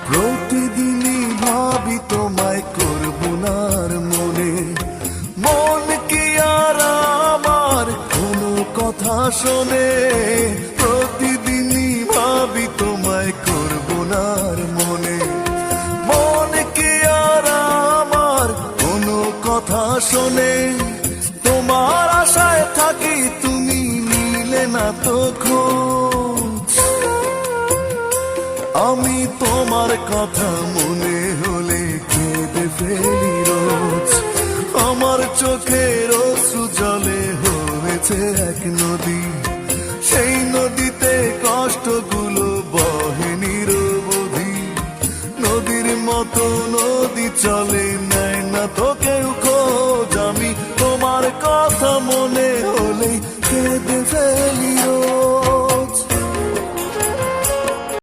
প্রতিদিনই ভাবি তোমায় করব না আর মনে, মন কি আর আমার কোনো কথা শোনে। প্রতিদিনই ভাবি তোমায় করব না আর মনে, মন কি আর আমার কোনো কথা শোনে। তোমার আশায় থাকি তুমি নিলে না তো খোঁজ, আমি তোমার কথা মনে হলে কেঁদে ফেলি রোজ। আমার চোখের অশ্রু জলে হয়েছে এক নদী, সেই নদীতে কষ্টগুলো বহে নিরবধি। নদীর মতো নদী চলে